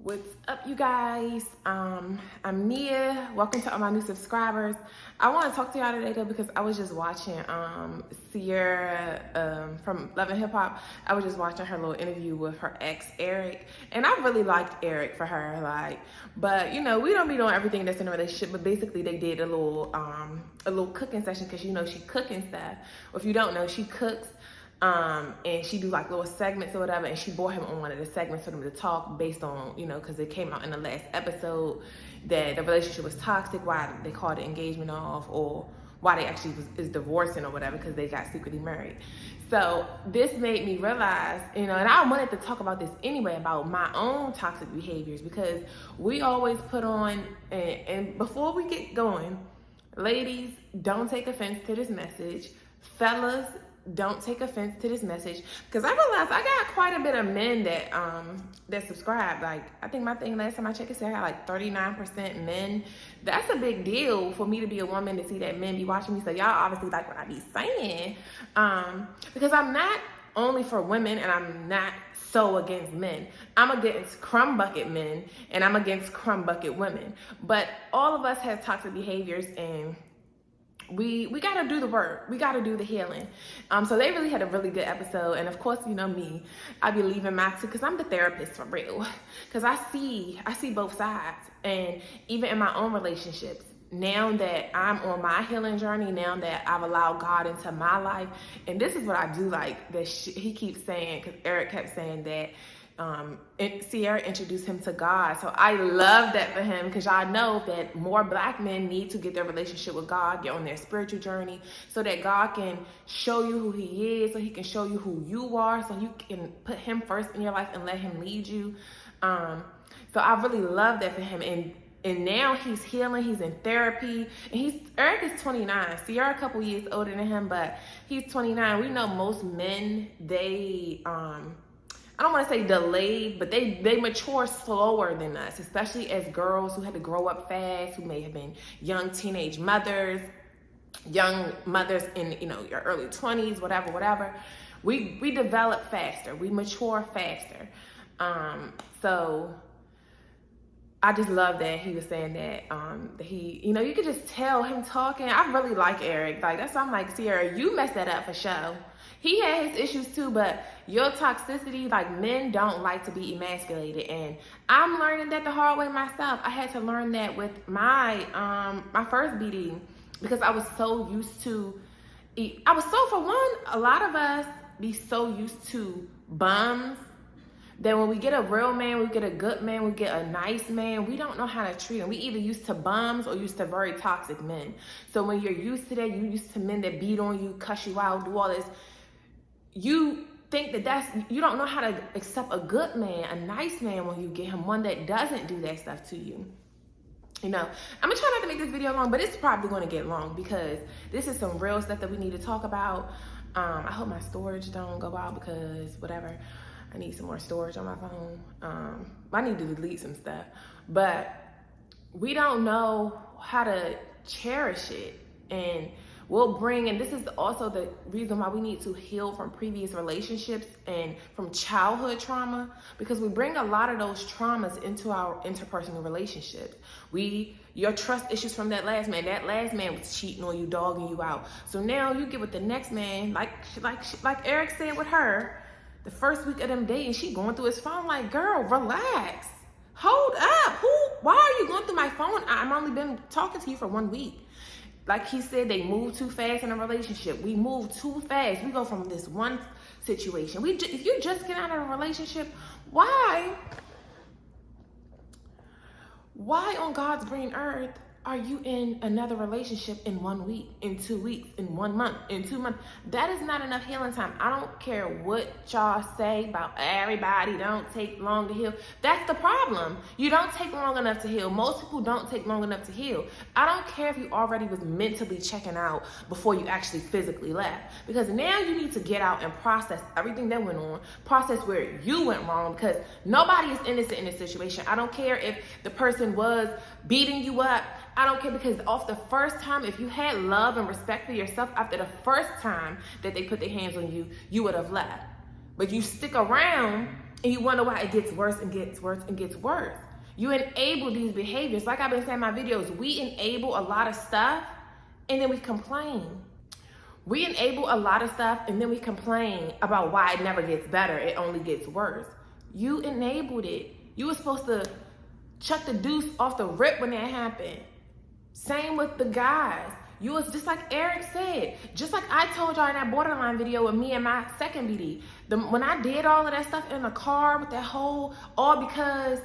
What's up, you guys? I'm Nia. Welcome to all my new subscribers. I want to talk to y'all today though because I was just watching Sierra from Love and Hip Hop. I was just watching her little interview with her ex Eric, and I really liked Eric for her. But you know, we don't be doing everything that's in a relationship. But basically, they did a little cooking session because you know she cooking stuff. Or if you don't know, she cooks. And she do like little segments or whatever, and she brought him on one of the segments for them to talk based on, you know, because it came out in the last episode that the relationship was toxic, why they called the engagement off, or why they actually is divorcing or whatever because they got secretly married. So this made me realize, you know, and I wanted to talk about this anyway, about my own toxic behaviors, because we always put on, and before we get going, ladies, don't take offense to this message. Fellas, don't take offense to this message, because I realized I got quite a bit of men that subscribe. Like, I think my thing last time I checked, it said I got like 39% men. That's a big deal for me to be a woman, to see that men be watching me. So y'all obviously like what I be saying, because I'm not only for women, and I'm not so against men. I'm against crumb bucket men, and I'm against crumb bucket women. But all of us have toxic behaviors, and we got to do the work. We got to do the healing. So they really had a really good episode. And of course, you know me, I be leaving my two, because I'm the therapist for real. Because I see both sides. And even in my own relationships, now that I'm on my healing journey, now that I've allowed God into my life, and this is what I do like, that he keeps saying, because Eric kept saying that, Sierra introduced him to God. So I love that for him, because y'all know that more black men need to get their relationship with God, get on their spiritual journey, so that God can show you who he is, so he can show you who you are, so you can put him first in your life and let him lead you. So I really love that for him. And now he's healing, he's in therapy, and Eric is 29. Sierra a couple years older than him, but he's 29. We know most men, they, I don't want to say delayed, but they mature slower than us, especially as girls who had to grow up fast, who may have been young teenage mothers, young mothers in, you know, your early 20s, whatever. We develop faster, we mature faster. So I just love that he was saying that, he, you know, you could just tell him talking. I really like Eric. Like, that's why I'm like, Sierra, you messed that up for show. He had his issues too, but your toxicity, like, men don't like to be emasculated. And I'm learning that the hard way myself. I had to learn that with my first BD, because I was so used to, for one, a lot of us be so used to bums, that when we get a real man, we get a good man, we get a nice man, we don't know how to treat him. We either used to bums or used to very toxic men. So when you're used to that, you're used to men that beat on you, cuss you out, do all this, you think you don't know how to accept a good man, a nice man, when you get him one that doesn't do that stuff to you. You know, I'm gonna try not to make this video long, but it's probably gonna get long, because this is some real stuff that we need to talk about. I hope my storage don't go out, because whatever, I need some more storage on my phone. I need to delete some stuff, but we don't know how to cherish it. And and this is also the reason why we need to heal from previous relationships and from childhood trauma, because we bring a lot of those traumas into our interpersonal relationships. Your trust issues from that last man was cheating on you, dogging you out. So now you get with the next man, like Eric said with her, the first week of them dating, she going through his phone like, girl, relax. Hold up. Why are you going through my phone? I've only been talking to you for 1 week. Like he said, they move too fast in a relationship. We move too fast. We go from this one situation. If you just get out of a relationship, why on God's green earth are you in another relationship in 1 week, in 2 weeks, in 1 month, in 2 months? That is not enough healing time. I don't care what y'all say about everybody don't take long to heal. That's the problem. You don't take long enough to heal. Most people don't take long enough to heal. I don't care if you already was mentally checking out before you actually physically left, because now you need to get out and process everything that went on, process where you went wrong, because nobody is innocent in this situation. I don't care if the person was beating you up. I don't care, because off the first time, if you had love and respect for yourself, after the first time that they put their hands on you, you would have left. But you stick around And you wonder why it gets worse and gets worse and gets worse. You enable these behaviors. Like I've been saying in my videos, we enable a lot of stuff and then we complain. We enable a lot of stuff and then we complain about why it never gets better. It only gets worse. You enabled it. You were supposed to chuck the deuce off the rip when that happened. Same with the guys. You was just like Eric said, just like I told y'all in that borderline video with me and my second BD. When I did all of that stuff in the car with that whole, all because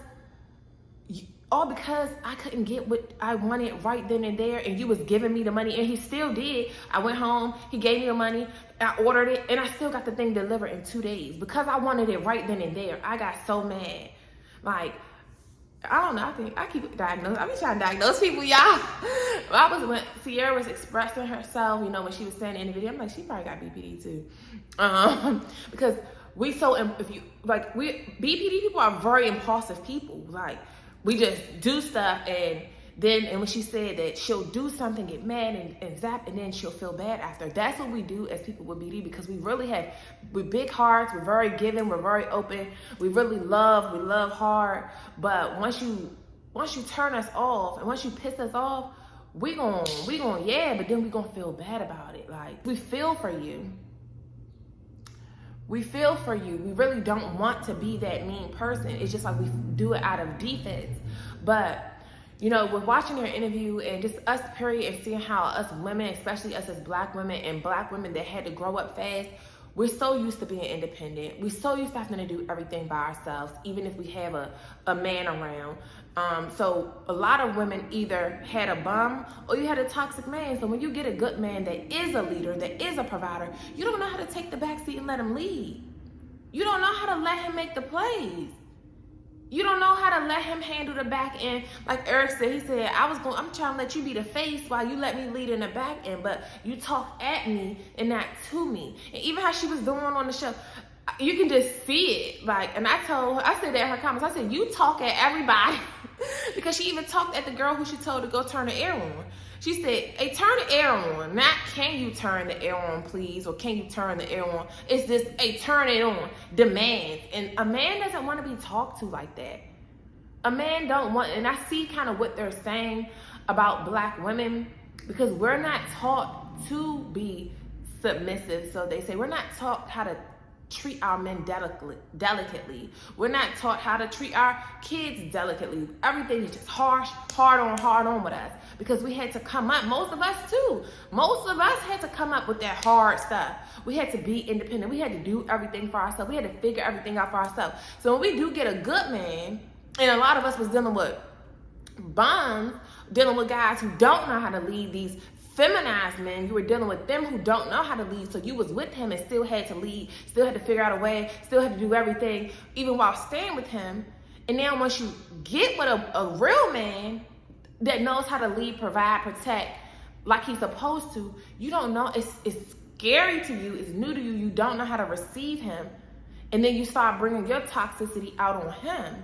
I couldn't get what I wanted right then and there, and you was giving me the money, and he still did. I went home, he gave me the money, I ordered it, and I still got the thing delivered in 2 days because I wanted it right then and there. I got so mad. Like, I don't know, I think I keep diagnosing. I be trying to diagnose people, y'all. When Sierra was expressing herself, you know, when she was saying in the video, I'm like, she probably got BPD too. Because BPD people are very impulsive people. Like, we just do stuff and when she said that she'll do something, get mad and zap, and then she'll feel bad after. That's what we do as people with BD, because we're big hearts, we're very giving, we're very open, we really love, we love hard. But once you turn us off and once you piss us off, we gon' yeah, but then we gonna feel bad about it. Like, we feel for you. We feel for you. We really don't want to be that mean person. It's just like we do it out of defense. But you know, with watching your interview and just us, period, and seeing how us women, especially us as Black women and Black women that had to grow up fast, we're so used to being independent. We're so used to having to do everything by ourselves, even if we have a man around. So a lot of women either had a bum or you had a toxic man. So when you get a good man that is a leader, that is a provider, you don't know how to take the backseat and let him lead. You don't know how to let him make the plays. You don't know how to let him handle the back end. Like Eric said, he said, I'm trying to let you be the face while you let me lead in the back end, but you talk at me and not to me. And even how she was doing on the show, you can just see it. Like, and I said that in her comments, I said, you talk at everybody. Because she even talked at the girl who she told to go turn the air on. She said, hey, turn the air on. Not, can you turn the air on, please? Or can you turn the air on? It's this, hey, turn it on. Demands. And a man doesn't want to be talked to like that. A man don't want, and I see kind of what they're saying about Black women, because we're not taught to be submissive. So they say we're not taught how to treat our men delicately. We're not taught how to treat our kids delicately. Everything is just harsh, hard on with us, because we had to come up, most of us too. Most of us had to come up with that hard stuff. We had to be independent. We had to do everything for ourselves. We had to figure everything out for ourselves. So when we do get a good man, and a lot of us was dealing with bums, dealing with guys who don't know how to lead, these feminized men, you were dealing with them who don't know how to lead, so you was with him and still had to lead, still had to figure out a way, still had to do everything, even while staying with him. And now once you get with a real man that knows how to lead, provide, protect, like he's supposed to, you don't know, it's scary to you, it's new to you, you don't know how to receive him, and then you start bringing your toxicity out on him.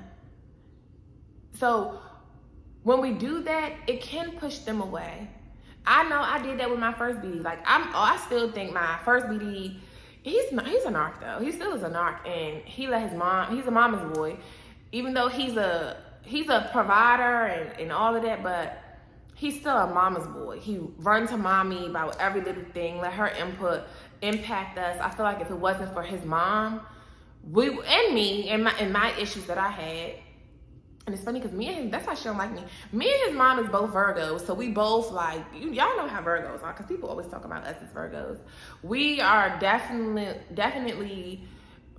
So when we do that, it can push them away. I know I did that with my first BD. Like, I still think my first BD, he's a narc though. He still is a narc, and he let his mom, he's a mama's boy, even though he's a provider and all of that, but he's still a mama's boy. He runs to mommy about every little thing, let her input impact us. I feel like if it wasn't for his mom, and my issues that I had. And it's funny because me and him, that's why she don't like me. Me and his mom is both Virgos, so we both like, y'all know how Virgos are, because people always talk about us as Virgos. We are definitely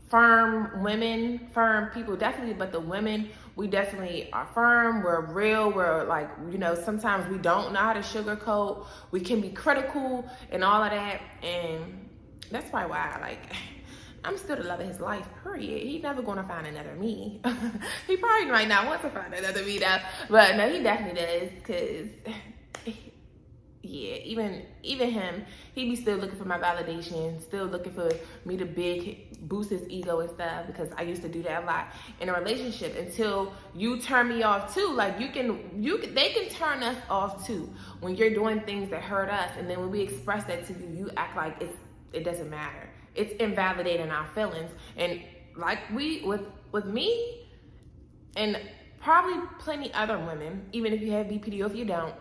firm women, firm people, definitely, but the women, we definitely are firm, we're real, we're like, you know, sometimes we don't know how to sugarcoat, we can be critical and all of that, and that's probably why I like, I'm still the love of his life, period. He's never gonna find another me. He probably might not want to find another me though, but no, he definitely does, because yeah, even him, he be still looking for my validation, still looking for me to boost his ego and stuff, because I used to do that a lot in a relationship until you turn me off too. Like they can turn us off too when you're doing things that hurt us, and then when we express that to you, you act like it doesn't matter. It's invalidating our feelings. And like with with me and probably plenty other women, even if you have BPD or if you don't,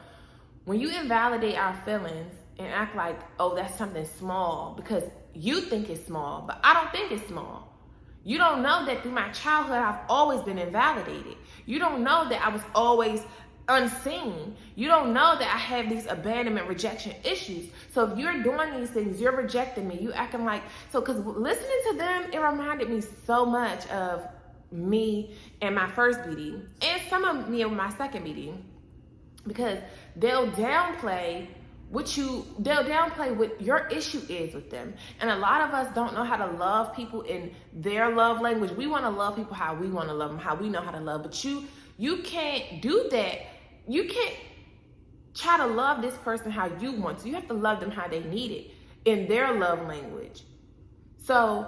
when you invalidate our feelings and act like, oh, that's something small because you think it's small, but I don't think it's small. You don't know that through my childhood, I've always been invalidated. You don't know that I was always unseen. You don't know that I have these abandonment rejection issues. So if you're doing these things, you're rejecting me, you acting like, so because listening to them, it reminded me so much of me and my first BD and some of me and my second BD, because they'll downplay what your issue is with them. And a lot of us don't know how to love people in their love language. We want to love people how we want to love them, how we know how to love, but you can't do that. You can't try to love this person how you want to. You have to love them how they need it in their love language. So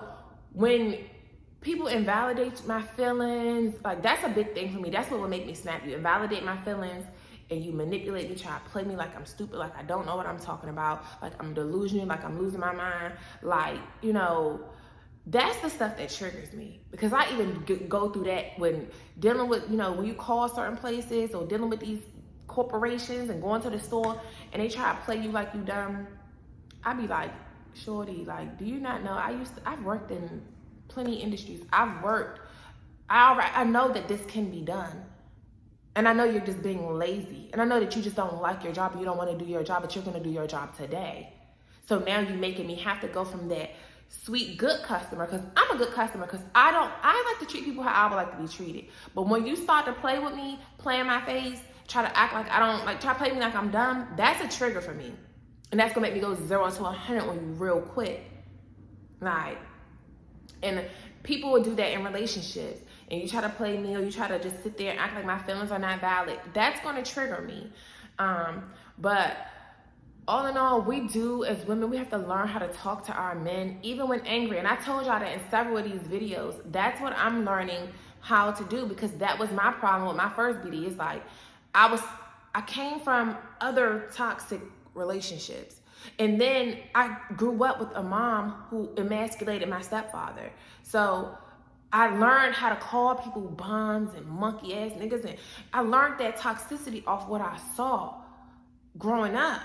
when people invalidate my feelings, like that's a big thing for me. That's what will make me snap. You invalidate my feelings and you manipulate me, try to play me like I'm stupid, like I don't know what I'm talking about, like I'm delusional, like I'm losing my mind. Like, you know, that's the stuff that triggers me, because I even go through that when dealing with, you know, when you call certain places or dealing with these corporations and going to the store and they try to play you like you dumb. I be like, shorty, like, do you not know I've worked in plenty industries. I know that this can be done. And I know you're just being lazy. And I know that you just don't like your job and you don't want to do your job, but you're going to do your job today. So now you're making me have to go from that sweet, good customer, because I'm a good customer, because I like to treat people how I would like to be treated. But when you start to play with me, play in my face, try to act like I don't, like try to play me like I'm dumb, that's a trigger for me. And that's going to make me go 0 to 100 on you real quick. Like, and people will do that in relationships. And you try to play me, or you try to just sit there and act like my feelings are not valid. That's going to trigger me. But all in all, we do as women, we have to learn how to talk to our men, even when angry. And I told y'all that in several of these videos. That's what I'm learning how to do, because that was my problem with my first BD. It's like, I came from other toxic relationships. And then I grew up with a mom who emasculated my stepfather. So I learned how to call people bums and monkey ass niggas. And I learned that toxicity off what I saw growing up.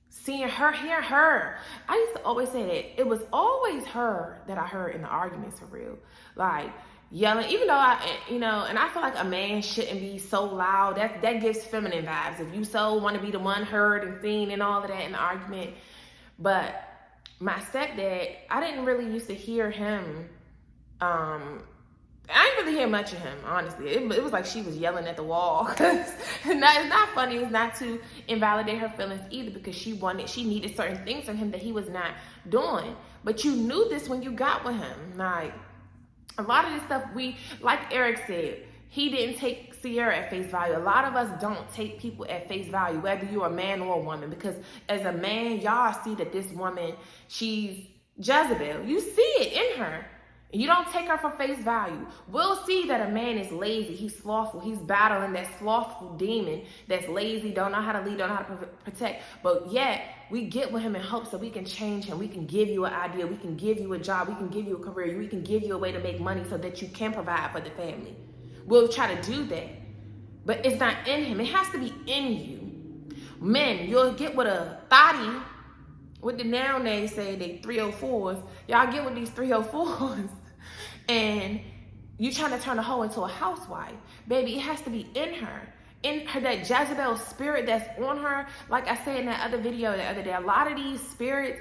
Seeing her, hearing her. I used to always say that it was always her that I heard in the arguments, for real. Like yelling, even though and I feel like a man shouldn't be so loud. That gives feminine vibes. If you so want to be the one heard and seen and all of that in the argument. But my stepdad, I didn't really used to hear him. I didn't really hear much of him, honestly. It was like she was yelling at the wall. It's not funny. It's not to invalidate her feelings either, because she needed certain things from him that he was not doing. But you knew this when you got with him. Like, a lot of this stuff, like Eric said, he didn't take Sierra at face value. A lot of us don't take people at face value, whether you're a man or a woman, because as a man, y'all see that this woman, she's Jezebel. You see it in her. You don't take her for face value. We'll see that a man is lazy. He's slothful. He's battling that slothful demon that's lazy, don't know how to lead, don't know how to protect. But yet, we get with him in hopes that we can change him. We can give you an idea. We can give you a job. We can give you a career. We can give you a way to make money so that you can provide for the family. We'll try to do that. But it's not in him. It has to be in you. Men, you'll get with a thotty, with the now they say they 304s. Y'all get with these 304s. And you trying to turn a hoe into a housewife. Baby, it has to be in her. In her, that Jezebel spirit that's on her. Like I said in that other video the other day, a lot of these spirits,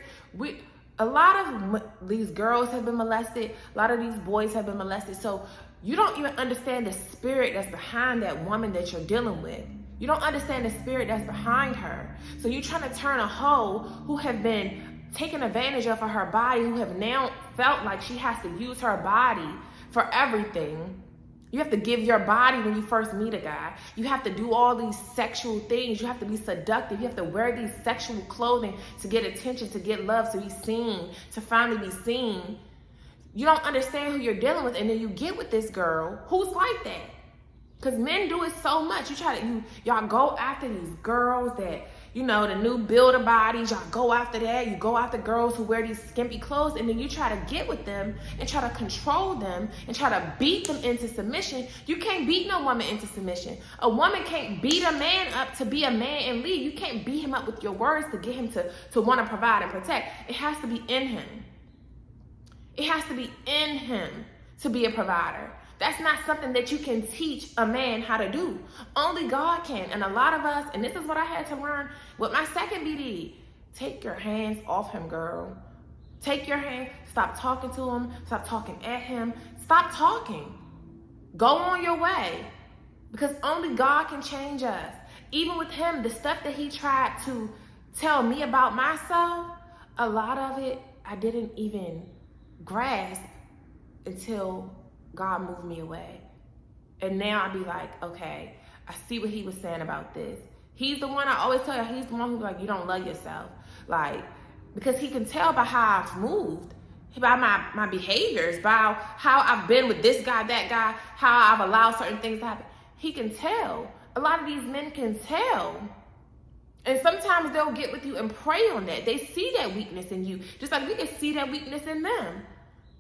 a lot of these girls have been molested. A lot of these boys have been molested. So you don't even understand the spirit that's behind that woman that you're dealing with. You don't understand the spirit that's behind her. So you're trying to turn a hoe who have been taken advantage of for her body, who have now felt like she has to use her body for everything. You have to give your body when you first meet a guy. You have to do all these sexual things. You have to be seductive. You have to wear these sexual clothing to get attention, to get love, to be seen, to finally be seen. You don't understand who you're dealing with, and then you get with this girl who's like that. Because men do it so much. Y'all go after these girls that you know, the new builder bodies, y'all go after that. You go after girls who wear these skimpy clothes, and then you try to get with them and try to control them and try to beat them into submission. You can't beat no woman into submission. A woman can't beat a man up to be a man and lead. You can't beat him up with your words to get him to want to provide and protect. It has to be in him. It has to be in him to be a provider. That's not something that you can teach a man how to do. Only God can. And a lot of us, and this is what I had to learn with my second BD, take your hands off him, girl. Take your hands, stop talking to him, stop talking at him, stop talking. Go on your way. Because only God can change us. Even with him, the stuff that he tried to tell me about myself, a lot of it I didn't even grasp until God moved me away. And now I be like, okay, I see what he was saying about this. He's the one, I always tell you, he's the one who's like, you don't love yourself. Like, because he can tell by how I've moved, by my behaviors, by how I've been with this guy, that guy, how I've allowed certain things to happen. He can tell. A lot of these men can tell. And sometimes they'll get with you and prey on that. They see that weakness in you, just like we can see that weakness in them.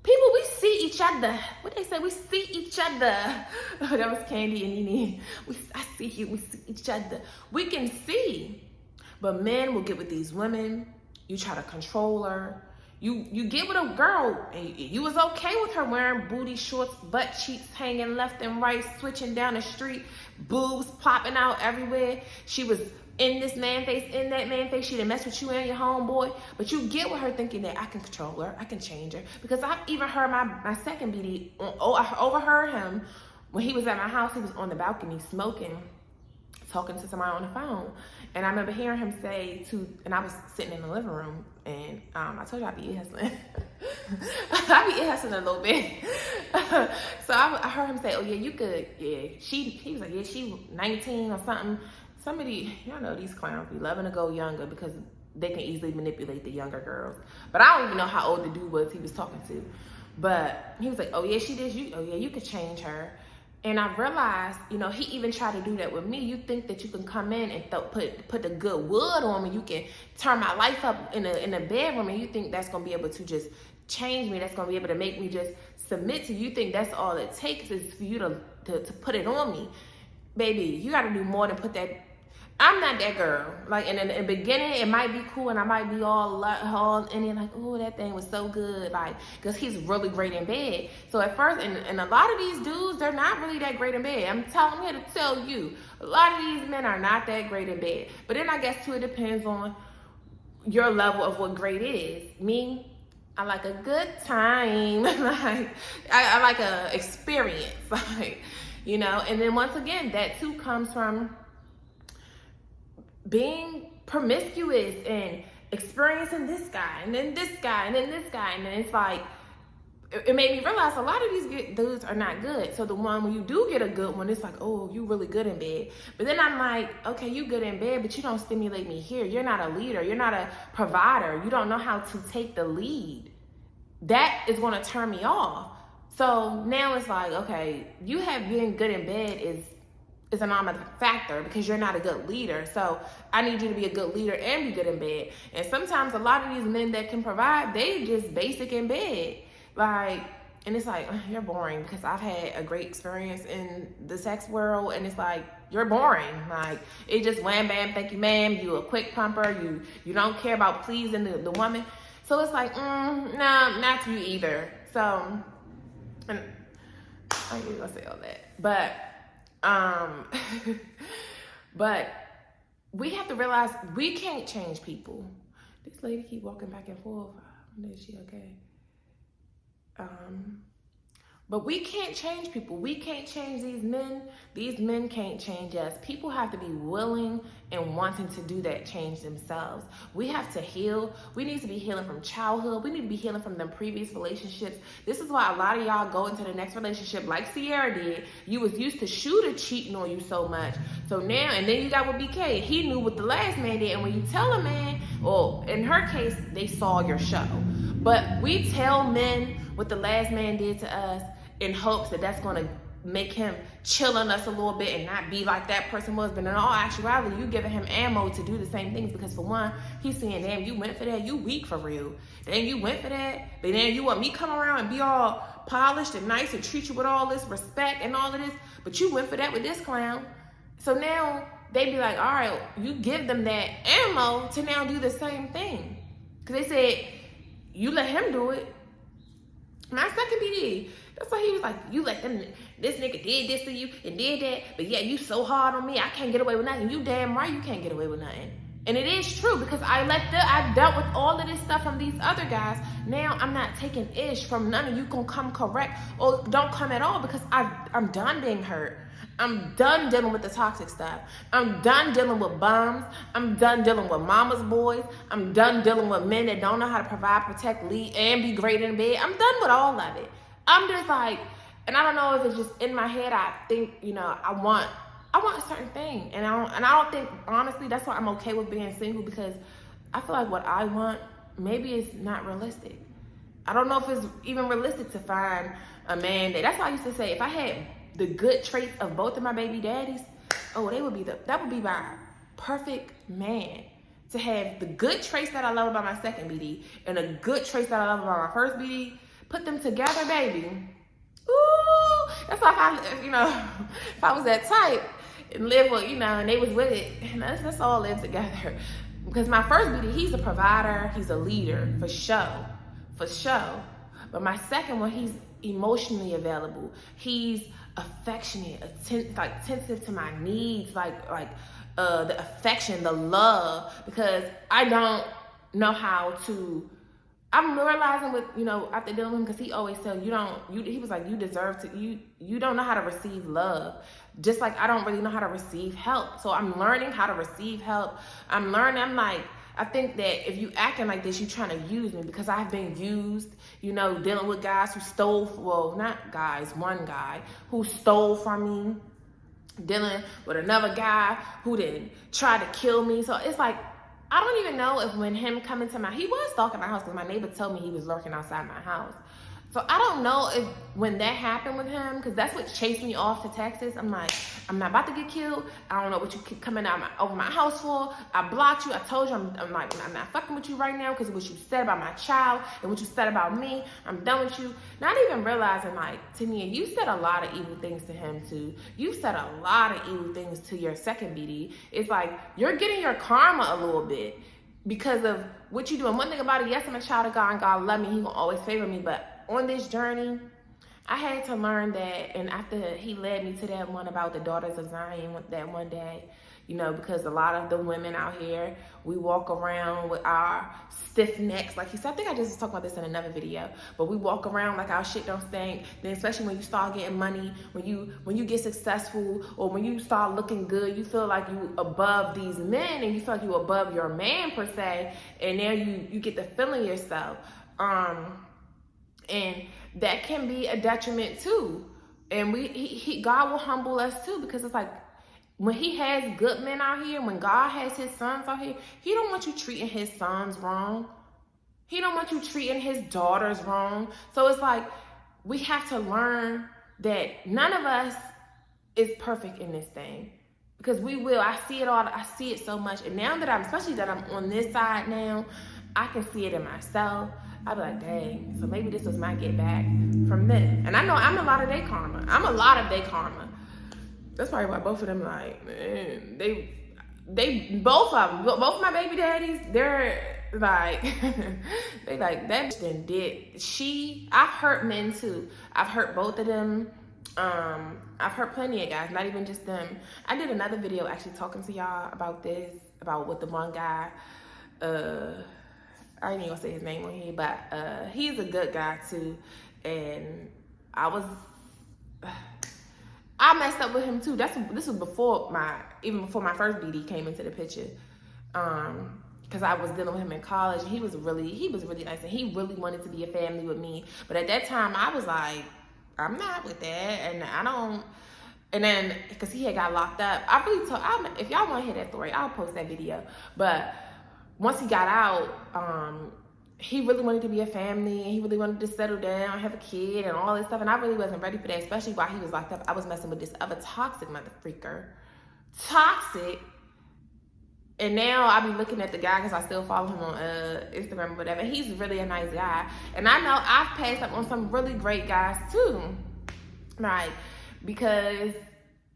People, we see each other. What they say? We see each other. Oh, that was Candy and Nene. I see you. We see each other. We can see. But men will get with these women. You try to control her. You get with a girl, and you was okay with her wearing booty shorts, butt cheeks hanging left and right, switching down the street, boobs popping out everywhere. She was in this man face, in that man face. She didn't mess with you and your homeboy. But you get with her thinking that I can control her, I can change her. Because I've even heard my second BD, I overheard him when he was at my house. He was on the balcony smoking, talking to somebody on the phone. And I remember hearing him say and I was sitting in the living room, and I told you I be ear hustling. I be ear hustling a little bit. So I heard him say, oh yeah, you could, yeah. He was like, yeah, she 19 or something. Somebody, y'all know these clowns be loving to go younger because they can easily manipulate the younger girls. But I don't even know how old the dude was he was talking to. But he was like, oh yeah, she did. You could change her. And I realized, he even tried to do that with me. You think that you can come in and put the good wood on me. You can turn my life up in the bedroom, and you think that's going to be able to just change me. That's going to be able to make me just submit to you. You think that's all it takes is for you to put it on me. Baby, you got to do more than put that. I'm not that girl. Like, in the beginning, it might be cool, and I might be all in it, like, oh, that thing was so good, like, because he's really great in bed. So at first, and a lot of these dudes, they're not really that great in bed. I'm here to tell you, a lot of these men are not that great in bed. But then I guess, too, it depends on your level of what great is. Me, I like a good time. Like, I like a experience, like, and then once again, that too comes from being promiscuous and experiencing this guy and then this guy and then this guy, and then it's like it made me realize a lot of these dudes are not good. So the one when you do get a good one, it's like, oh, you really good in bed. But then I'm like, okay, you good in bed, but you don't stimulate me here. You're not a leader. You're not a provider. You don't know how to take the lead. That is going to turn me off. So now it's like, okay, you have being good in bed is an armor factor because you're not a good leader. So I need you to be a good leader and be good in bed. And sometimes a lot of these men that can provide, they just basic in bed. Like, and it's like, you're boring, because I've had a great experience in the sex world, and it's like, you're boring. Like, it just wham, bam, thank you, ma'am. You a quick pumper. You don't care about pleasing the woman. So it's like, no, not you either. So, and I ain't gonna say all that. But we have to realize we can't change people. This lady keep walking back and forth. Is she okay? But we can't change people. We can't change these men. These men can't change us. People have to be willing and wanting to do that change themselves. We have to heal. We need to be healing from childhood. We need to be healing from them previous relationships. This is why a lot of y'all go into the next relationship like Sierra did. You was used to Shooter cheating on you so much. So now, and then you got with BK. He knew what the last man did. And when you tell a man, well, in her case, they saw your show. But we tell men what the last man did to us in hopes that that's going to make him chill on us a little bit and not be like that person was. But in all actuality, you giving him ammo to do the same things, because for one, he's saying, damn, you went for that, you weak for real. Then you went for that, but then you want me come around and be all polished and nice and treat you with all this respect and all of this, but you went for that with this clown. So now they be like, all right, you give them that ammo to now do the same thing. Because they said, you let him do it. My second BD, that's why he was like, you let them, this nigga did this to you and did that, but yeah, you so hard on me, I can't get away with nothing. You damn right you can't get away with nothing. And it is true, because I dealt with all of this stuff from these other guys. Now I'm not taking ish from none of you gonna come correct or don't come at all, because I'm done being hurt. I'm done dealing with the toxic stuff. I'm done dealing with bums. I'm done dealing with mama's boys. I'm done dealing with men that don't know how to provide, protect, lead, and be great in bed. I'm done with all of it. I'm just like, and I don't know if it's just in my head, I think, you know, I want a certain thing. And I don't think, honestly, that's why I'm okay with being single, because I feel like what I want, maybe it's not realistic. I don't know if it's even realistic to find a man that's why I used to say, if I had the good traits of both of my baby daddies, oh, that would be my perfect man. To have the good traits that I love about my second BD and the good traits that I love about my first BD, put them together, baby. Ooh, that's why if I was that type and live with, and they was with it, and let's all live together. Because my first BD, he's a provider, he's a leader, for show. But my second one, he's emotionally available. He's affectionate, attentive to my needs, the affection, the love, because I don't know how to. I'm realizing with, after dealing with him, because he always said, he was like, you deserve to, you don't know how to receive love. Just like I don't really know how to receive help. So I'm learning how to receive help. I'm like, I think that if you acting like this, you trying to use me, because I've been used, dealing with guys who stole, well, not guys, one guy who stole from me, dealing with another guy who then tried to kill me. So it's like, I don't even know if when him coming to he was stalking my house, because my neighbor told me he was lurking outside my house. So I don't know if when that happened with him, because that's what chased me off to Texas. I'm like, I'm not about to get killed. I don't know what you keep coming out over my house for. I blocked you. I told you I'm not fucking with you right now, because of what you said about my child and what you said about me. I'm done with you. Not even realizing, Tania, you said a lot of evil things to him too. You said a lot of evil things to your second BD. It's like you're getting your karma a little bit because of what you do. And one thing about it, yes, I'm a child of God and God love me. He will always favor me. But on this journey, I had to learn that, and after he led me to that one about the daughters of Zion that one day, because a lot of the women out here, we walk around with our stiff necks, like he said. I think I just was talking about this in another video, but we walk around like our shit don't stink. Then especially when you start getting money, when you get successful, or when you start looking good, you feel like you above these men, and you feel like you above your man per se, and now you get the feeling yourself. And that can be a detriment too. And God will humble us too, because it's like when he has good men out here, when God has his sons out here, he don't want you treating his sons wrong. He don't want you treating his daughters wrong. So it's like we have to learn that none of us is perfect in this thing. Because we will. I see it all. I see it so much. And now that especially that I'm on this side now, I can see it in myself. I'd be like, dang, so maybe this was my get back from this. And I know I'm a lot of their karma. That's probably why both of them, like, man, both of my baby daddies, they're like, they like, that then did. I've hurt men too. I've hurt both of them. I've hurt plenty of guys, not even just them. I did another video actually talking to y'all about this, about what the one guy, I ain't even gonna say his name on here, but he's a good guy too. And I messed up with him too. This was before my first BD came into the picture. Because I was dealing with him in college, and he was really nice, and he really wanted to be a family with me. But at that time, I was like, I'm not with that, and I don't. And then because he had got locked up, I really told. If y'all want to hear that story, I'll post that video. But once he got out, he really wanted to be a family, and he really wanted to settle down, have a kid, and all this stuff. And I really wasn't ready for that, especially while he was locked up. I was messing with this other toxic mother freaker. Toxic. And now I be looking at the guy, because I still follow him on Instagram or whatever. He's really a nice guy. And I know I've passed up on some really great guys too. Right? Because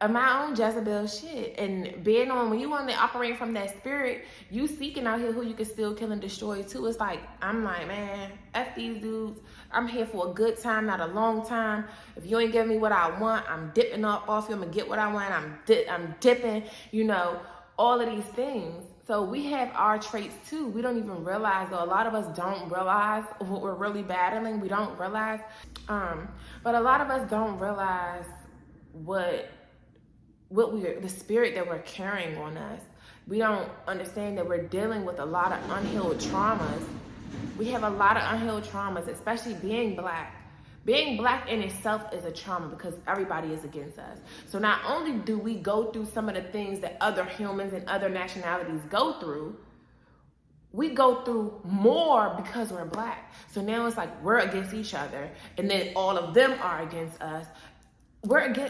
of my own Jezebel shit. And being on, when you want to operate from that spirit, you seeking out here who you can still kill and destroy too. It's like, I'm like, man, F these dudes. I'm here for a good time, not a long time. If you ain't giving me what I want, I'm dipping off you. I'm going to get what I want. I'm dipping, you know, all of these things. So we have our traits too. We don't even realize, though. A lot of us don't realize what we're really battling. We don't realize. But a lot of us don't realize what the spirit that we're carrying on us. We don't understand that we're dealing with a lot of unhealed traumas. We have a lot of unhealed traumas, especially being black. Being black in itself is a trauma because everybody is against us. So not only do we go through some of the things that other humans and other nationalities go through, we go through more because we're black. So now it's like we're against each other, and then all of them are against us.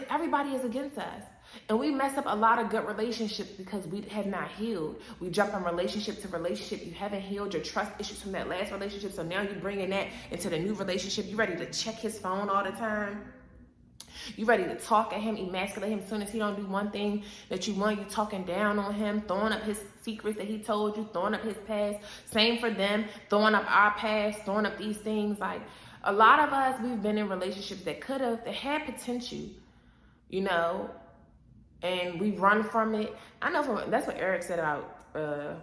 Everybody is against us. And we mess up a lot of good relationships because we have not healed. We jump from relationship to relationship. You haven't healed your trust issues from that last relationship. So now you're bringing that into the new relationship. You're ready to check his phone all the time. You're ready to talk at him, emasculate him. As soon as he don't do one thing that you want, you talking down on him, throwing up his secrets that he told you, throwing up his past. Same for them, throwing up our past, throwing up these things. Like, a lot of us, we've been in relationships that had potential, you know, and we run from it. I know that's what Eric said about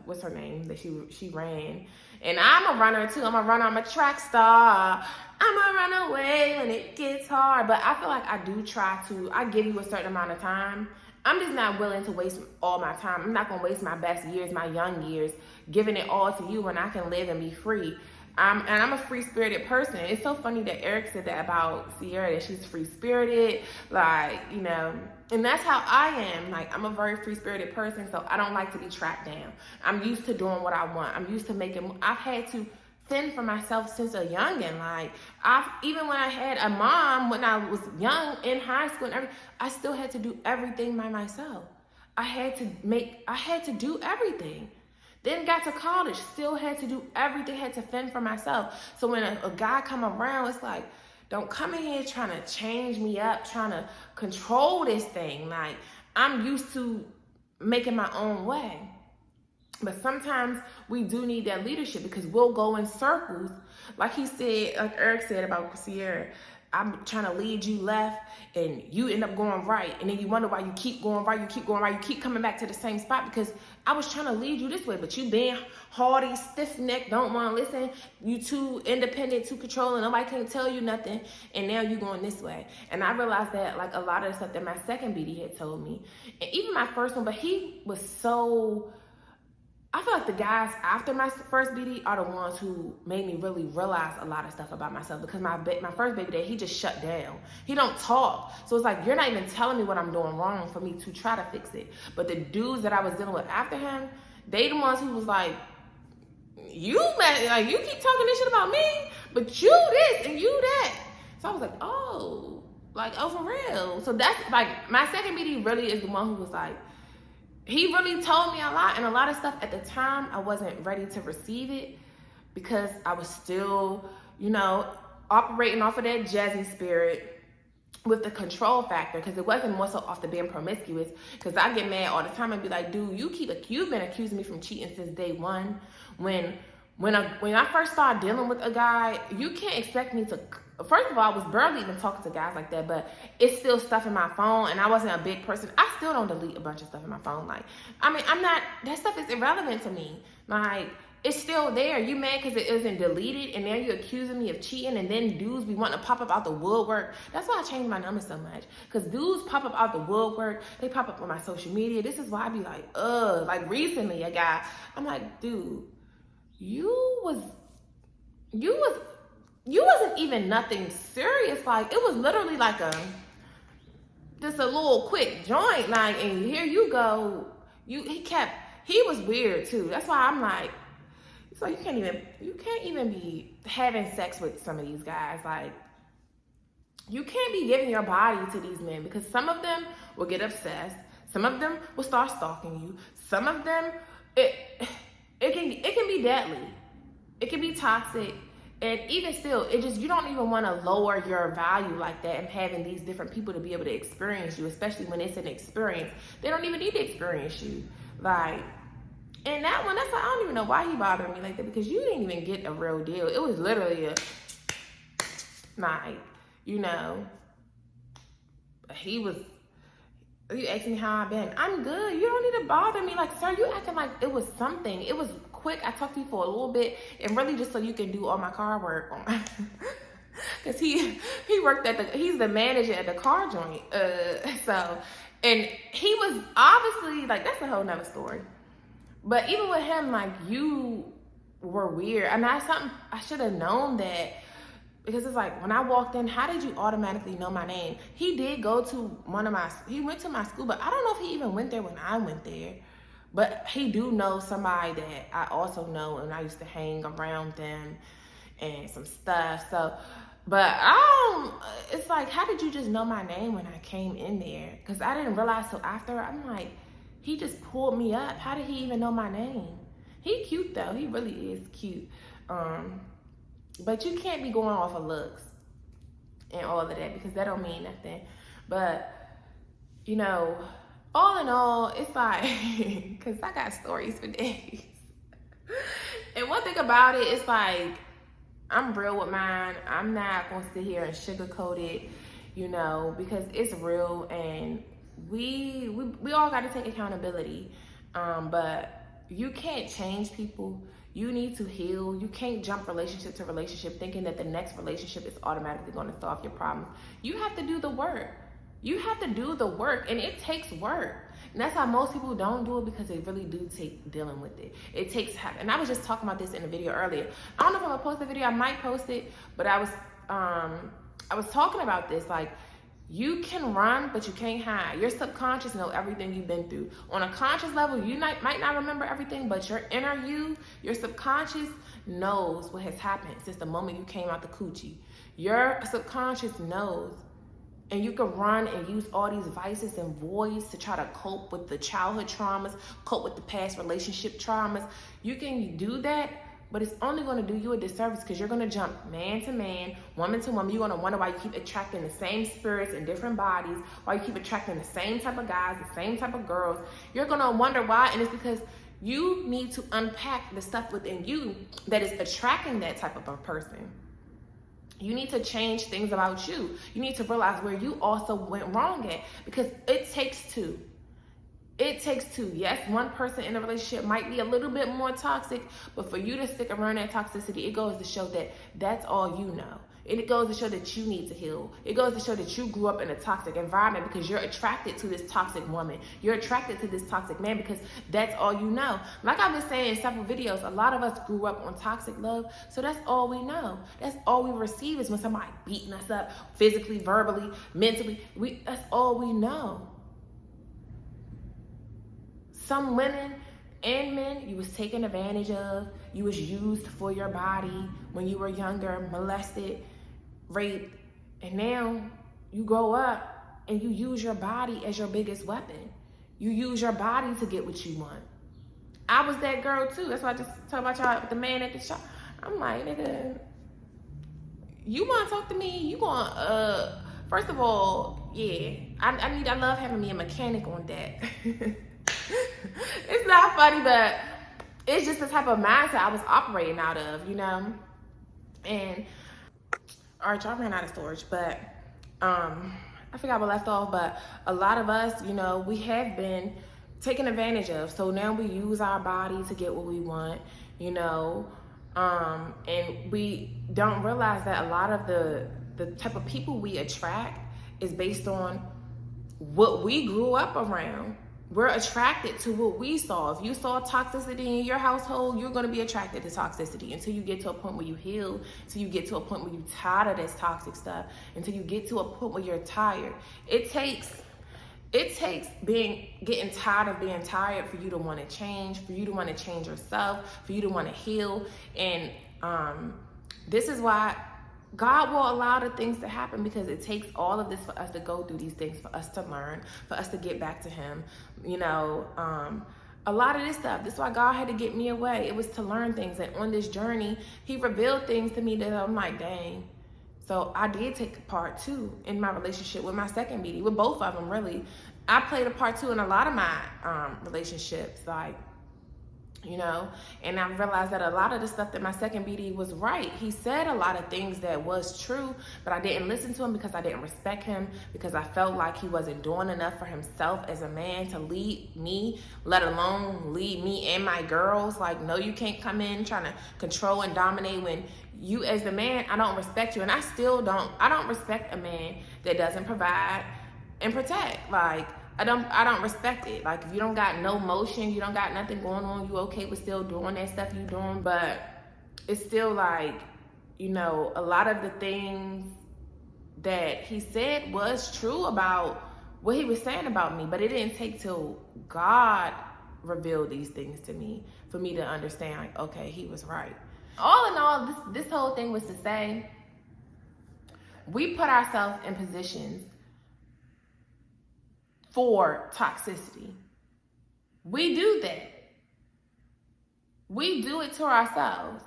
what's her name, that she ran. And I'm a runner too. I'm a runner. I'm a track star. I'm a run away when it gets hard. But I feel like I do try to. I give you a certain amount of time. I'm just not willing to waste all my time. I'm not gonna waste my best years, my young years, giving it all to you when I can live and be free. I'm a free-spirited person. It's so funny that Eric said that about Sierra, that she's free-spirited, like, you know, and that's how I am. Like, I'm a very free-spirited person, so I don't like to be trapped down. I'm used to doing what I want. I'm used to I've had to fend for myself since a youngin'. Like, even when I had a mom, when I was young, in high school and everything, I still had to do everything by myself. I had to do everything. Then got to college, still had to do everything, had to fend for myself. So when a guy come around, it's like, don't come in here trying to change me up, trying to control this thing. Like, I'm used to making my own way. But sometimes we do need that leadership, because we'll go in circles. Like he said, like Eric said about Sierra, I'm trying to lead you left and you end up going right. And then you wonder why you keep going right, you keep coming back to the same spot, because I was trying to lead you this way, but you being haughty, stiff-necked, don't want to listen. You too independent, too controlling, nobody can tell you nothing, and now you going this way. And I realized that, like, a lot of the stuff that my second BD had told me, and even my first one, but he was so... I feel like the guys after my first BD are the ones who made me really realize a lot of stuff about myself, because my first baby daddy, he just shut down. He don't talk. So it's like, you're not even telling me what I'm doing wrong for me to try to fix it. But the dudes that I was dealing with after him, they the ones who was like, you keep talking this shit about me, but you this and you that. So I was like, oh, for real. So that's like, my second BD really is the one who was like, he really told me a lot, and a lot of stuff at the time, I wasn't ready to receive it, because I was still, you know, operating off of that jazzy spirit with the control factor, because it wasn't more so off the being promiscuous, because I get mad all the time and be like, dude, you've been accusing me from cheating since day one. When I first started dealing with a guy, you can't expect me to... First of all, I was barely even talking to guys like that, but it's still stuff in my phone, and I wasn't a big person. I still don't delete a bunch of stuff in my phone. Like, I mean, that stuff is irrelevant to me. Like, it's still there. You mad because it isn't deleted, and now you're accusing me of cheating, and then dudes be wanting to pop up out the woodwork. That's why I changed my number so much, because dudes pop up out the woodwork. They pop up on my social media. This is why I be like, ugh. Like, recently, a guy, I'm like, dude, you wasn't even nothing serious. Like, it was literally like just a little quick joint. Like, and here you go. He was weird too. That's why I'm like, So you can't even be having sex with some of these guys. Like, you can't be giving your body to these men, because some of them will get obsessed. Some of them will start stalking you. Some of them, it can be deadly. It can be toxic. And even still, you don't even want to lower your value like that and having these different people to be able to experience you, especially when it's an experience. They don't even need to experience you. Like, and that one, I don't even know why he bothered me like that, because you didn't even get a real deal. It was literally a, like, you know, you asked me how I've been. I'm good. You don't need to bother me. Like, sir, you acting like it was something. It was quick. I talked to you for a little bit, and really just so you can do all my car work. Because he worked he's the manager at the car joint. So, and he was obviously, like, that's a whole nother story. But even with him, like, you were weird. I mean, I should have known that. Because it's like, when I walked in, how did you automatically know my name? He did go to he went to my school, but I don't know if he even went there when I went there. But he do know somebody that I also know, and I used to hang around them and some stuff. So, but it's like, how did you just know my name when I came in there? Because I didn't realize till after. I'm like, he just pulled me up. How did he even know my name? He cute though. He really is cute. But you can't be going off of looks and all of that, because that don't mean nothing. But, you know, all in all, it's like, because I got stories for days. And one thing about it, it's like, I'm real with mine. I'm not going to sit here and sugarcoat it, you know, because it's real, and we all got to take accountability. But you can't change people. You need to heal. You can't jump relationship to relationship thinking that the next relationship is automatically going to solve your problems. You have to do the work. You have to do the work, and it takes work. And that's how most people don't do it, because they really do take dealing with it. It takes, and I was just talking about this in a video earlier. I don't know if I'm gonna post the video. I might post it, but I was talking about this, like, you can run, but you can't hide. Your subconscious know everything you've been through. On a conscious level, you might not remember everything, but your inner you, your subconscious knows what has happened since the moment you came out the coochie. Your subconscious knows. And you can run and use all these vices and voids to try to cope with the childhood traumas, cope with the past relationship traumas. You can do that, but it's only going to do you a disservice, because you're going to jump man to man, woman to woman. You're going to wonder why you keep attracting the same spirits in different bodies, why you keep attracting the same type of guys, the same type of girls. You're going to wonder why, and it's because you need to unpack the stuff within you that is attracting that type of a person. You need to change things about you. You need to realize where you also went wrong at, because it takes two. It takes two. Yes, one person in a relationship might be a little bit more toxic, but for you to stick around that toxicity, it goes to show that that's all you know. It goes to show that you need to heal. It goes to show that you grew up in a toxic environment, because you're attracted to this toxic woman. You're attracted to this toxic man because that's all you know. Like I've been saying in several videos, a lot of us grew up on toxic love, so that's all we know. That's all we receive, is when somebody beating us up physically, verbally, mentally. That's all we know. Some women and men, you was taken advantage of. You was used for your body when you were younger, molested, raped, and now you grow up and you use your body as your biggest weapon. You use your body to get what you want. I was that girl too. That's why I just talk about y'all with the man at the shop. I'm like, nigga, you want to talk to me? You want, first of all, yeah, I love having me a mechanic on that. It's not funny, but it's just the type of mindset I was operating out of, you know? And, all right, y'all ran out of storage, but I forgot what left off, but a lot of us, you know, we have been taken advantage of. So now we use our body to get what we want, you know? And we don't realize that a lot of the type of people we attract is based on what we grew up around. We're attracted to what we saw. If you saw toxicity in your household, you're going to be attracted to toxicity until you get to a point where you heal, until you get to a point where you're tired of this toxic stuff, until you get to a point where you're tired. It takes it takes getting tired of being tired for you to want to change, for you to want to change yourself, for you to want to heal. And this is why God will allow the things to happen, because it takes all of this for us to go through these things, for us to learn, for us to get back to him. You know, a lot of this stuff, this is why God had to get me away. It was to learn things. And on this journey, he revealed things to me that I'm like, dang. So I did take a part too in my relationship with my second BD, with both of them really. I played a part too in a lot of my relationships, like, you know, and I realized that a lot of the stuff that my second BD was right. He said a lot of things that was true, but I didn't listen to him because I didn't respect him, because I felt like he wasn't doing enough for himself as a man to lead me, let alone lead me and my girls. Like, no, you can't come in trying to control and dominate when you as the man, I don't respect you. And I don't respect a man that doesn't provide and protect. Like, I don't respect it. Like, if you don't got no motion, you don't got nothing going on, you okay with still doing that stuff you doing, but it's still like, you know, a lot of the things that he said was true about what he was saying about me, but it didn't take till God revealed these things to me for me to understand, like, okay, he was right. All in all, this whole thing was to say, we put ourselves in positions for toxicity. We do that. We do it to ourselves.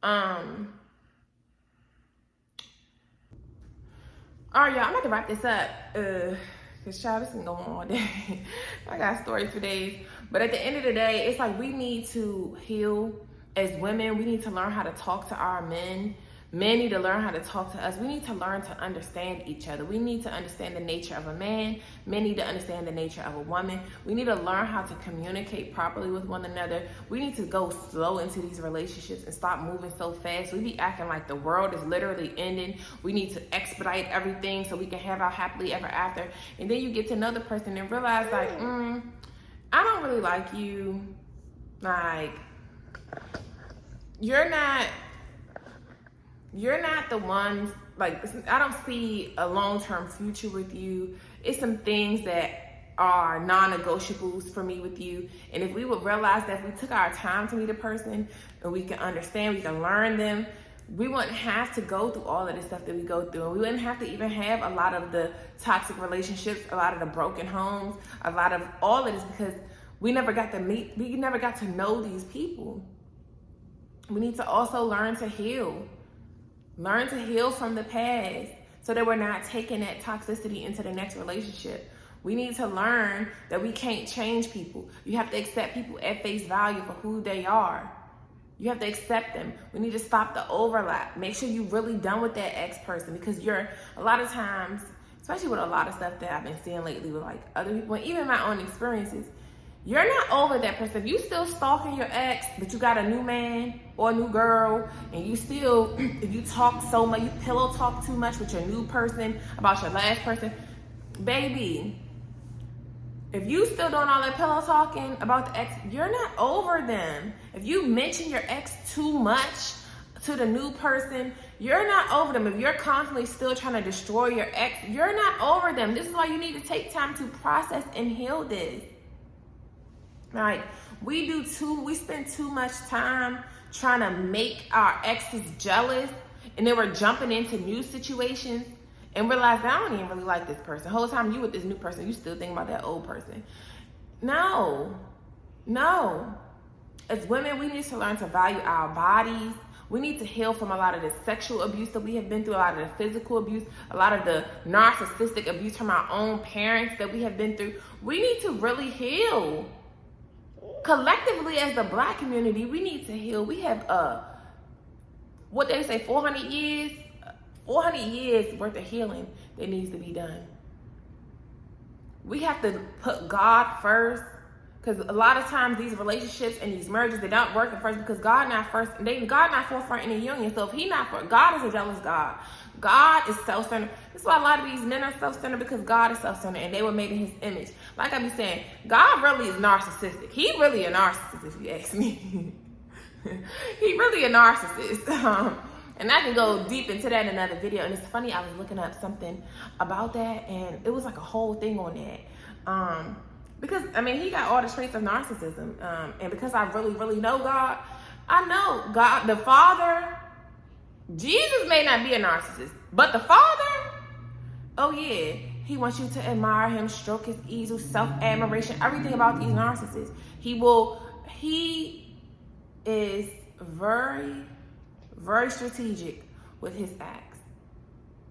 All right, y'all, I'm about to wrap this up. Because, child, this can go on all day. I got stories for days. But at the end of the day, it's like we need to heal as women. We need to learn how to talk to our men. Men need to learn how to talk to us. We need to learn to understand each other. We need to understand the nature of a man. Men need to understand the nature of a woman. We need to learn how to communicate properly with one another. We need to go slow into these relationships and stop moving so fast. We be acting like the world is literally ending. We need to expedite everything so we can have our happily ever after. And then you get to know the person and realize, like, I don't really like you. Like, you're not the ones, like, I don't see a long-term future with you. It's some things that are non-negotiables for me with you. And if we would realize that if we took our time to meet a person and we can understand, we can learn them, we wouldn't have to go through all of the stuff that we go through. And we wouldn't have to even have a lot of the toxic relationships, a lot of the broken homes, a lot of all of this, because we never got to know these people. We need to also learn to heal. Learn to heal from the past so that we're not taking that toxicity into the next relationship. We need to learn that we can't change people. You have to accept people at face value for who they are. You have to accept them. We need to stop the overlap. Make sure you're really done with that ex-person, because a lot of times, especially with a lot of stuff that I've been seeing lately with like other people, and even my own experiences, you're not over that person. If you still stalking your ex, but you got a new man or a new girl, and you still, if you talk so much, you pillow talk too much with your new person about your last person, baby, if you still doing all that pillow talking about the ex, you're not over them. If you mention your ex too much to the new person, you're not over them. If you're constantly still trying to destroy your ex, you're not over them. This is why you need to take time to process and heal this. Like, we spend too much time trying to make our exes jealous, and then we're jumping into new situations and realize that I don't even really like this person. The whole time you with this new person, you still think about that old person. No. As women, we need to learn to value our bodies. We need to heal from a lot of the sexual abuse that we have been through, a lot of the physical abuse, a lot of the narcissistic abuse from our own parents that we have been through. We need to really heal. Collectively, as the Black community, we need to heal. We have what they say, 400 years worth of healing that needs to be done. We have to put God first, because a lot of times these relationships and these marriages, they don't work at first because God not first. God not forefront in the union. So if He not first, God is a jealous God. God is self-centered. That's why a lot of these men are self-centered, because God is self-centered and they were made in His image. Like I be saying, God really is narcissistic. He really a narcissist, if you ask me. He really a narcissist. And I can go deep into that in another video. And it's funny, I was looking up something about that, and it was like a whole thing on that. Because, I mean, he got all the traits of narcissism. And because I really, really know God, I know God, the Father. Jesus may not be a narcissist, but the Father, oh yeah, he wants you to admire him, stroke his easel, self-admiration, everything about these narcissists. He is very, very strategic with his acts.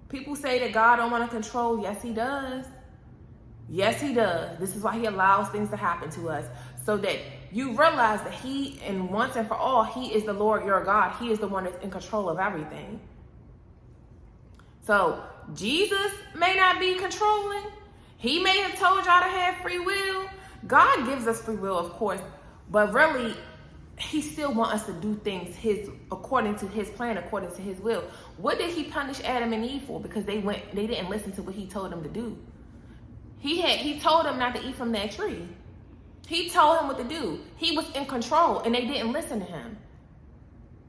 People say that God don't want to control. Yes, he does. Yes, he does. This is why he allows things to happen to us, so that you realize that he, and once and for all, he is the Lord your God. He is the one that's in control of everything. So Jesus may not be controlling. He may have told y'all to have free will. God gives us free will, of course, but really, he still wants us to do things according to his plan, according to his will. What did he punish Adam and Eve for? Because they didn't listen to what he told them to do. He told them not to eat from that tree. He told him what to do. He was in control, and they didn't listen to him.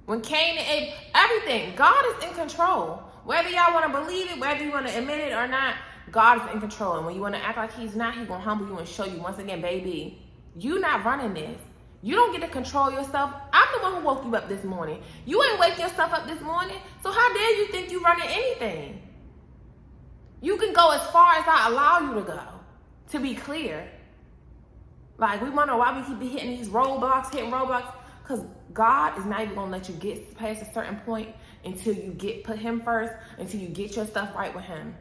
When Cain and Abel, everything, God is in control. Whether y'all want to believe it, whether you want to admit it or not, God is in control. And when you want to act like he's not, he's going to humble you and show you, once again, baby, you not running this. You don't get to control yourself. I'm the one who woke you up this morning. You ain't wake yourself up this morning, so how dare you think you running anything? You can go as far as I allow you to go, to be clear. Like, we wonder why we keep hitting these roadblocks, because God is not even going to let you get past a certain point until you put him first, until you get your stuff right with him.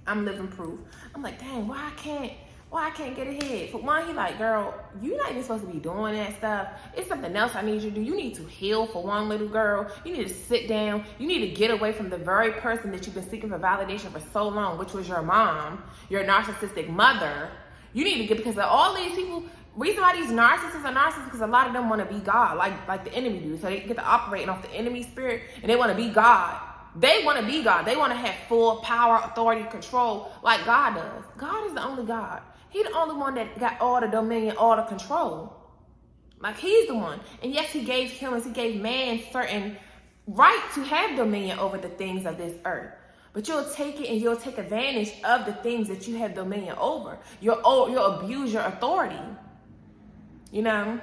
I'm living proof. I'm like, dang, why I can't get ahead? For one, he like, girl, you're not even supposed to be doing that stuff. It's something else I need you to do. You need to heal, for one, little girl. You need to sit down. You need to get away from the very person that you've been seeking for validation for so long, which was your mom, your narcissistic mother. You need to get, because of all these people, reason why these narcissists are narcissists, because a lot of them want to be God, like the enemy do. So they get to operating off the enemy spirit, and they want to be God. They want to be God. They want to have full power, authority, control, like God does. God is the only God. He's the only one that got all the dominion, all the control. Like, he's the one. And yes, he gave humans, he gave man certain right to have dominion over the things of this earth. But you'll take it and you'll take advantage of the things that you have dominion over. You'll abuse your authority. You know?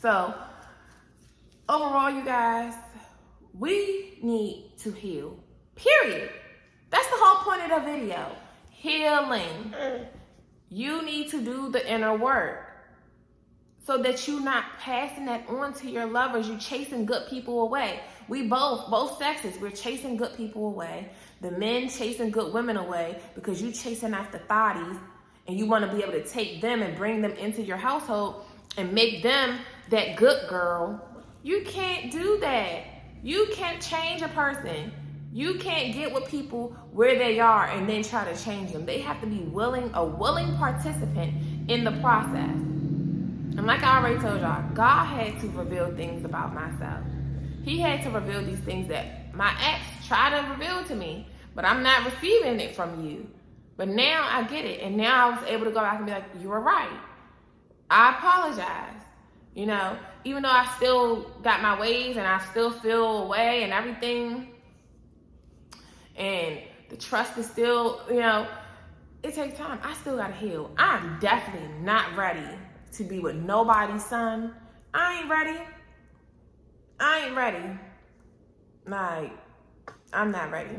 So, overall, you guys, we need to heal. Period. That's the whole point of the video. Healing. You need to do the inner work so that you're not passing that on to your lovers. You're chasing good people away. We both sexes, we're chasing good people away. The men chasing good women away because you chasing after thotties, and you want to be able to take them and bring them into your household and make them that good girl. You can't do that. You can't change a person. You can't get with people where they are and then try to change them. They have to be a willing participant in the process. And like I already told y'all, God had to reveal things about myself. He had to reveal these things that my ex tried to reveal to me, but I'm not receiving it from you. But now I get it. And now I was able to go back and be like, you were right. I apologize. You know, even though I still got my ways and I still feel away and everything, and the trust is still, you know, it takes time. I still gotta heal. I'm definitely not ready to be with nobody's son. I ain't ready. Like, I'm not ready.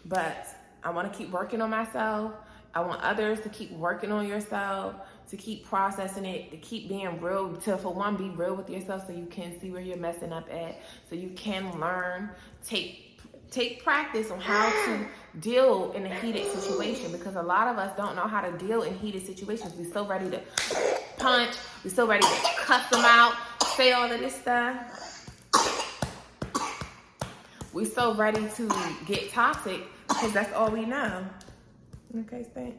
But I want to keep working on myself. I want others to keep working on yourself, to keep processing it, to keep being real, to, for one, be real with yourself so you can see where you're messing up at, so you can learn, take practice on how to deal in a heated situation, because a lot of us don't know how to deal in heated situations. We're so ready to punch. We're so ready to cuss them out, say all of this stuff. We're so ready to get toxic because that's all we know. Okay, Stan?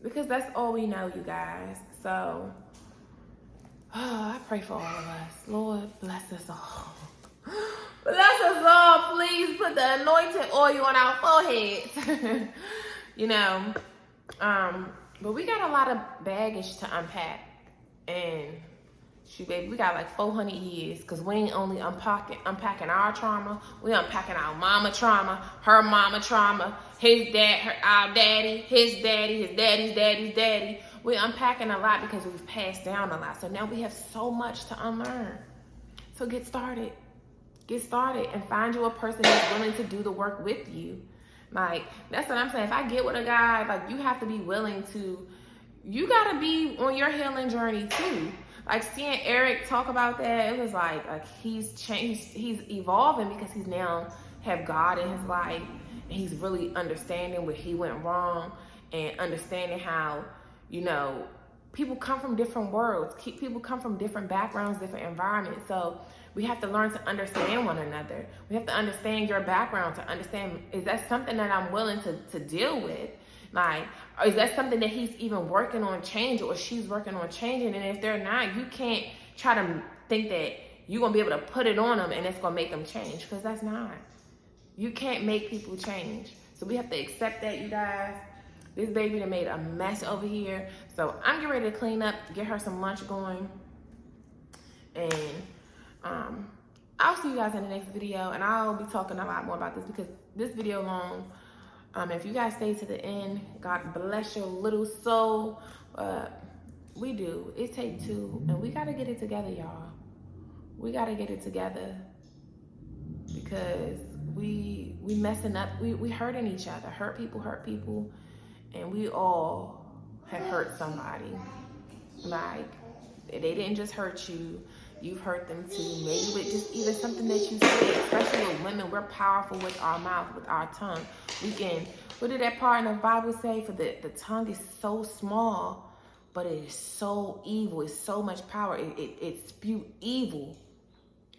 Because that's all we know, you guys. So, I pray for all of us. Lord, bless us all. Bless us all. Please put the anointing oil on our foreheads. You know, but we got a lot of baggage to unpack and Shoot, baby, we got like 400 years, because we ain't only unpacking our trauma, we unpacking our mama trauma, her mama trauma, his dad, our daddy, his daddy's daddy's daddy. We're unpacking a lot because we've passed down a lot. So now we have so much to unlearn. So get started. Get started and find you a person that's willing to do the work with you. Like, that's what I'm saying. If I get with a guy, like, you have to be willing to, you gotta be on your healing journey too. Like, seeing Eric talk about that, it was like he's changed, he's evolving, because he's now have God in his life, and he's really understanding where he went wrong, and understanding how, you know, people come from different worlds, people come from different backgrounds, different environments. So we have to learn to understand one another. We have to understand your background, to understand, is that something that I'm willing to deal with? Like, or is that something that he's even working on changing, or she's working on changing? And if they're not, you can't try to think that you're going to be able to put it on them and it's going to make them change, because that's not. You can't make people change. So we have to accept that, you guys. This baby done made a mess over here. So I'm getting ready to clean up, get her some lunch going. And I'll see you guys in the next video. And I'll be talking a lot more about this, because this video long. If you guys stay to the end, God bless your little soul. We do. It takes two. And we got to get it together, y'all. We got to get it together. Because we messing up. We hurting each other. Hurt people. And we all have hurt somebody. Like, they didn't just hurt you. You've hurt them too. Maybe with just even something that you say. Especially with women, we're powerful with our mouth, with our tongue. We can, what did that part in the Bible say? For the tongue is so small, but it is so evil. It's so much power. It spew evil.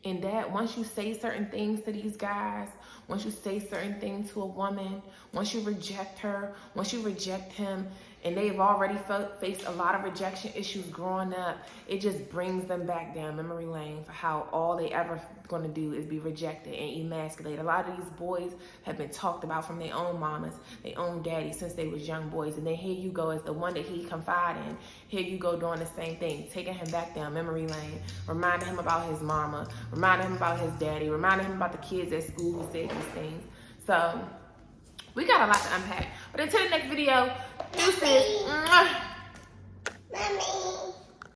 And that, once you say certain things to these guys, once you say certain things to a woman, once you reject her, once you reject him, and they've already faced a lot of rejection issues growing up, it just brings them back down memory lane for how all they ever going to do is be rejected and emasculated. A lot of these boys have been talked about from their own mamas, their own daddies, since they was young boys. And then here you go as the one that he confided in. Here you go doing the same thing, taking him back down memory lane, reminding him about his mama, reminding him about his daddy, reminding him about the kids at school who said these things. So we got a lot to unpack. But until the next video, deuces.